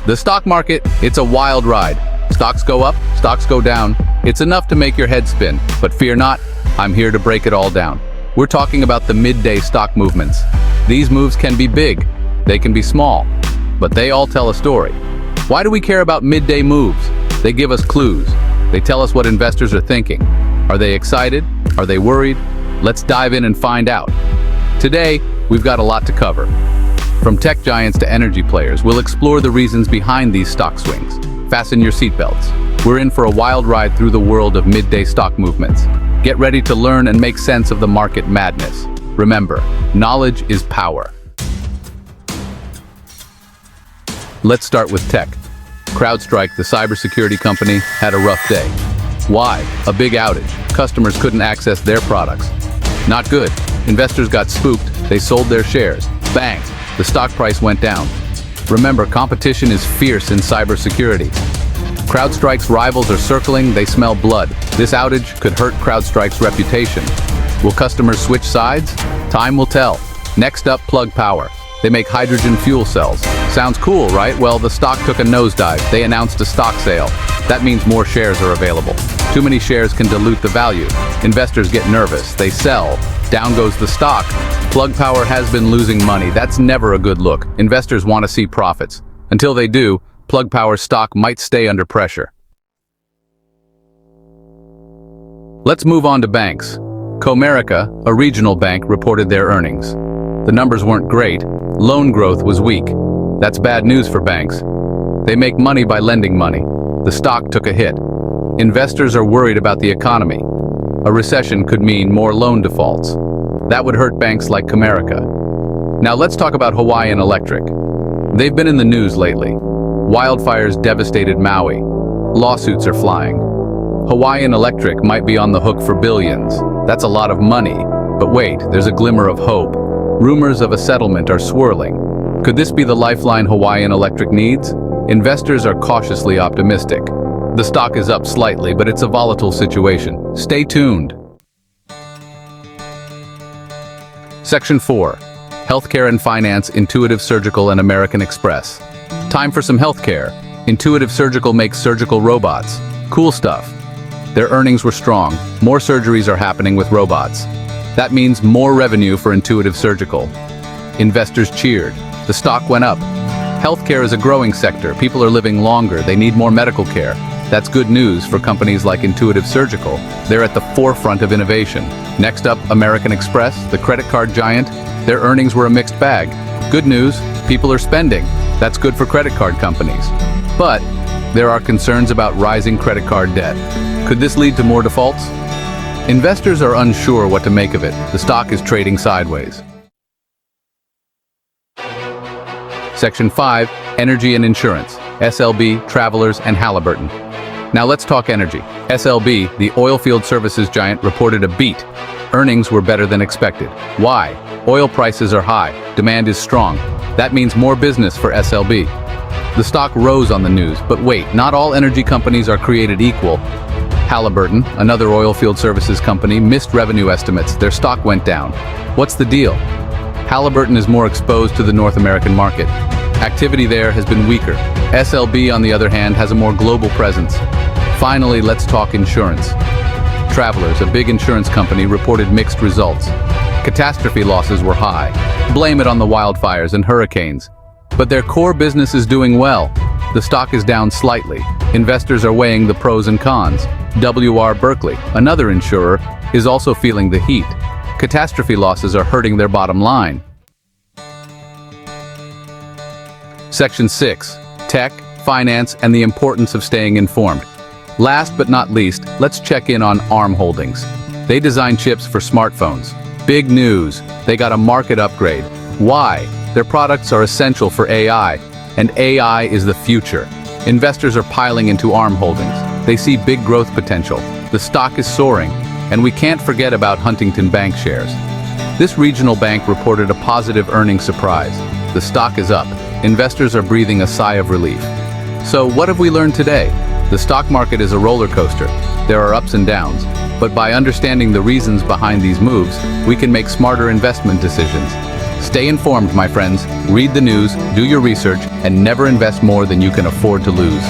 The stock market, it's a wild ride. Stocks go up, stocks go down. It's enough to make your head spin. But fear not, I'm here to break it all down. We're talking about the midday stock movements. These moves can be big, they can be small, but they all tell a story. Why do we care about midday moves? They give us clues. They tell us what investors are thinking. Are they excited? Are they worried? Let's dive in and find out. Today, we've got a lot to cover. From tech giants to energy players, we'll explore the reasons behind these stock swings. Fasten your seatbelts. We're in for a wild ride through the world of midday stock movements. Get ready to learn and make sense of the market madness. Remember, knowledge is power. Let's start with tech. CrowdStrike, the cybersecurity company, had a rough day. Why? A big outage. Customers couldn't access their products. Not good. Investors got spooked. They sold their shares. Bang! The stock price went down. Remember, competition is fierce in cybersecurity. CrowdStrike's rivals are circling. They smell blood. This outage could hurt CrowdStrike's reputation. Will customers switch sides? Time will tell. Next up, Plug Power. They make hydrogen fuel cells. Sounds cool, right? Well, the stock took a nosedive. They announced a stock sale. That means more shares are available. Too many shares can dilute the value. Investors get nervous. They sell. Down goes the stock. Plug Power has been losing money. That's never a good look. Investors want to see profits. Until they do, Plug Power stock might stay under pressure. Let's move on to banks. Comerica, a regional bank, reported their earnings. The numbers weren't great. Loan growth was weak. That's bad news for banks. They make money by lending money. The stock took a hit. Investors are worried about the economy. A recession could mean more loan defaults. That would hurt banks like Comerica. Now let's talk about Hawaiian Electric. They've been in the news lately. Wildfires devastated Maui. Lawsuits are flying. Hawaiian Electric might be on the hook for billions. That's a lot of money. But wait, there's a glimmer of hope. Rumors of a settlement are swirling. Could this be the lifeline Hawaiian Electric needs? Investors are cautiously optimistic. The stock is up slightly, but it's a volatile situation. Stay tuned. Section 4. Healthcare and Finance, Intuitive Surgical and American Express. Time for some healthcare. Intuitive Surgical makes surgical robots. Cool stuff. Their earnings were strong. More surgeries are happening with robots. That means more revenue for Intuitive Surgical. Investors cheered. The stock went up. Healthcare is a growing sector. People are living longer. They need more medical care. That's good news for companies like Intuitive Surgical. They're at the forefront of innovation. Next up, American Express, the credit card giant. Their earnings were a mixed bag. Good news, people are spending. That's good for credit card companies. But there are concerns about rising credit card debt. Could this lead to more defaults? Investors are unsure what to make of it. The stock is trading sideways. Section 5, Energy and Insurance, SLB, Travelers, and Halliburton. Now let's talk energy. SLB, the oilfield services giant, reported a beat. Earnings were better than expected. Why? Oil prices are high. Demand is strong. That means more business for SLB. The stock rose on the news, but wait, not all energy companies are created equal. Halliburton, another oilfield services company, missed revenue estimates. Their stock went down. What's the deal? Halliburton is more exposed to the North American market. Activity there has been weaker. SLB, on the other hand, has a more global presence. Finally, let's talk insurance. Travelers, a big insurance company, reported mixed results. Catastrophe losses were high. Blame it on the wildfires and hurricanes. But their core business is doing well. The stock is down slightly. Investors are weighing the pros and cons. W.R. Berkley, another insurer, is also feeling the heat. Catastrophe losses are hurting their bottom line. Section 6. Tech, Finance, and the Importance of Staying Informed. Last but not least, let's check in on ARM Holdings. They design chips for smartphones. Big news, they got a market upgrade. Why? Their products are essential for AI, and AI is the future. Investors are piling into ARM Holdings. They see big growth potential. The stock is soaring, and we can't forget about Huntington Bank shares. This regional bank reported a positive earnings surprise. The stock is up. Investors are breathing a sigh of relief. So what have we learned today? The stock market is a roller coaster. There are ups and downs, but by understanding the reasons behind these moves, we can make smarter investment decisions. Stay informed, my friends. Read the news, do your research, and never invest more than you can afford to lose.